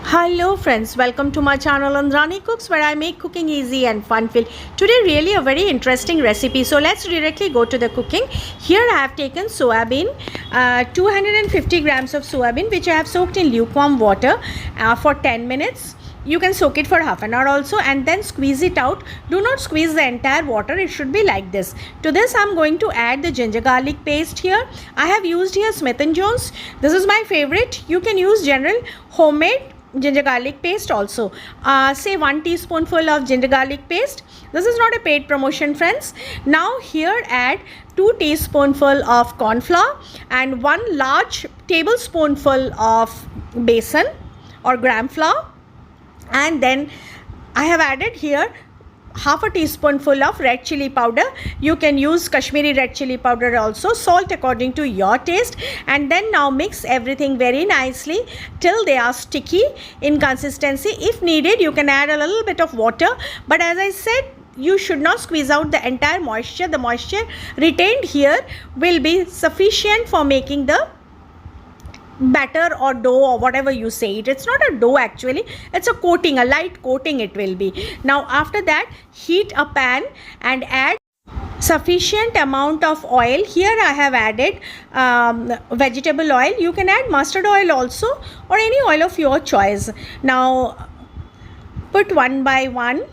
Hello friends, welcome to my channel Andrani Cooks, where I make cooking easy and fun filled. Today really a very interesting recipe, so let's directly go to the cooking. Here I have taken soyabean, 250 grams of soyabean, which I have soaked in lukewarm water for 10 minutes. You can soak it for half an hour also, and then squeeze it out. Do not squeeze the entire water, it should be like this. To this I am going to add the ginger garlic paste here. I have used here Smith & Jones. This is my favorite. You can use general homemade ginger garlic paste also. Say 1 teaspoonful of ginger garlic paste. This is not a paid promotion, friends. Now here add 2 teaspoonful of corn flour and 1 large tablespoonful of besan or gram flour, and then I have added here half a teaspoonful of red chili powder. You can use Kashmiri red chili powder also. Salt according to your taste, and then now mix everything very nicely till they are sticky in consistency. If needed, you can add a little bit of water, but as I said, you should not squeeze out the entire moisture. The moisture retained here will be sufficient for making the batter or dough or whatever you say it. It's not a dough actually, it's a coating, a light coating it will be. Now after that, heat a pan and add sufficient amount of oil. Here I have added vegetable oil. You can add mustard oil also or any oil of your choice. Now put one by one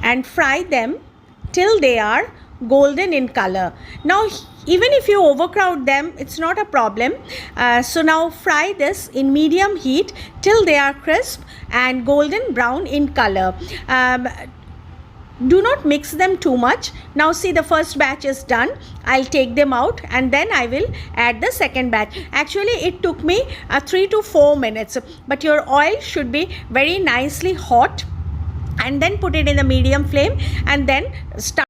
and fry them till they are golden in color. Now even if you overcrowd them, it's not a problem. So now fry this in medium heat till they are crisp and golden brown in color. Do not mix them too much. Now see, the first batch is done. I'll take them out and then I will add the second batch. Actually it took me 3 to 4 minutes, but your oil should be very nicely hot, and then put it in the medium flame and then start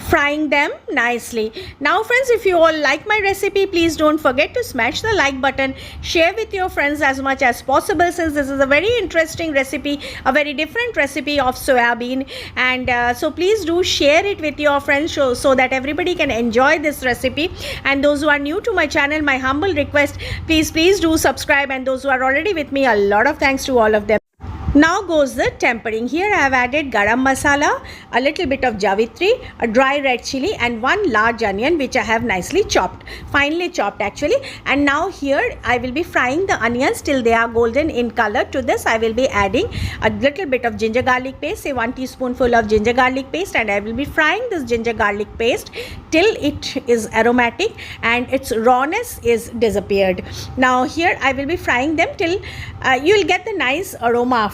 frying them nicely. Now friends, if you all like my recipe, please don't forget to smash the like button, share with your friends as much as possible, since this is a very interesting recipe, a very different recipe of soyabean, and so please do share it with your friends so that everybody can enjoy this recipe. And those who are new to my channel, my humble request, please do subscribe, and those who are already with me, a lot of thanks to all of them. Now goes the tempering. Here I have added garam masala, a little bit of javitri, a dry red chili, and 1 large onion which I have nicely chopped, finely chopped actually. And now here I will be frying the onions till they are golden in color. To this I will be adding a little bit of ginger garlic paste, say 1 teaspoonful of ginger garlic paste, and I will be frying this ginger garlic paste till it is aromatic and its rawness is disappeared. Now here I will be frying them till you will get the nice aroma.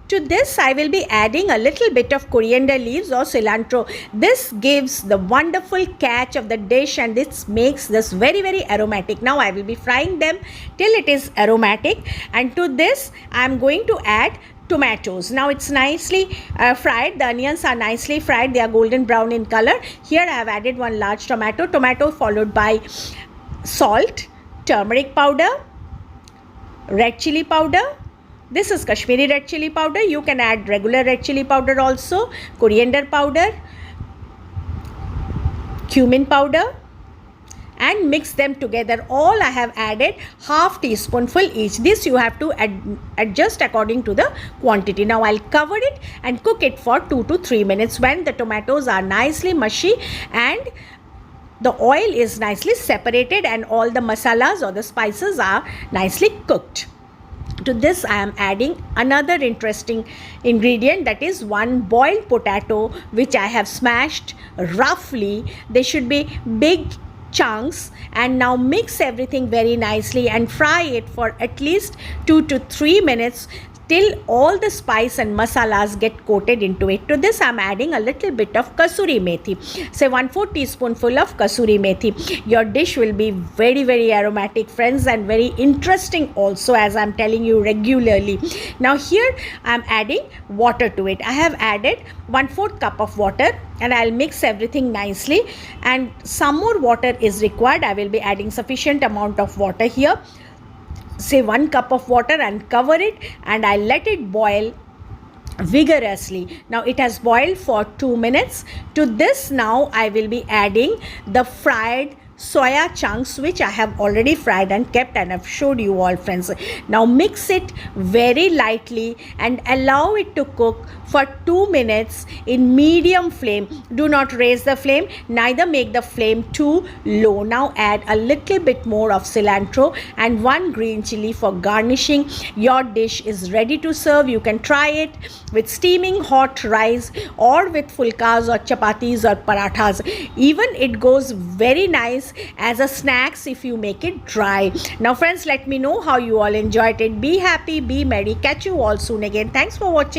To this I will be adding a little bit of coriander leaves or cilantro. This gives the wonderful catch of the dish, and this makes this very aromatic. Now I will be frying them till it is aromatic, and to this I am going to add tomatoes. Now it's nicely fried. The onions are nicely fried. They are golden brown in color. Here I have added 1 large tomato followed by salt, turmeric powder, red chili powder. This is Kashmiri red chili powder. You can add regular red chili powder also, coriander powder, cumin powder, and mix them together. All I have added half teaspoonful each. This you have to adjust according to the quantity. Now I'll cover it and cook it for 2 to 3 minutes. When the tomatoes are nicely mushy and the oil is nicely separated and all the masalas or the spices are nicely cooked. To this I am adding another interesting ingredient, that is 1 boiled potato which I have smashed roughly. They should be big chunks, and now mix everything very nicely and fry it for at least 2 to 3 minutes till all the spice and masalas get coated into it. To this I am adding a little bit of kasuri methi, say 1/4 teaspoonful of kasuri methi. Your dish will be very aromatic, friends, and very interesting also, as I am telling you regularly. Now here I am adding water to it. I have added 1/4 cup of water, and I'll mix everything nicely, and some more water is required. I will be adding sufficient amount of water here, say 1 cup of water, and cover it, and I let it boil vigorously. Now it has boiled for 2 minutes. To this now I will be adding the fried soya chunks which I have already fried and kept and I've showed you all, friends. Now mix it very lightly and allow it to cook for 2 minutes in medium flame. Do not raise the flame, neither make the flame too low. Now add a little bit more of cilantro and 1 green chili for garnishing. Your dish is ready to serve. You can try it with steaming hot rice or with fulkas or chapatis or parathas. Even it goes very nice as a snacks if you make it dry. Now friends, let me know how you all enjoyed it. Be happy, be merry. Catch you all soon again. Thanks for watching.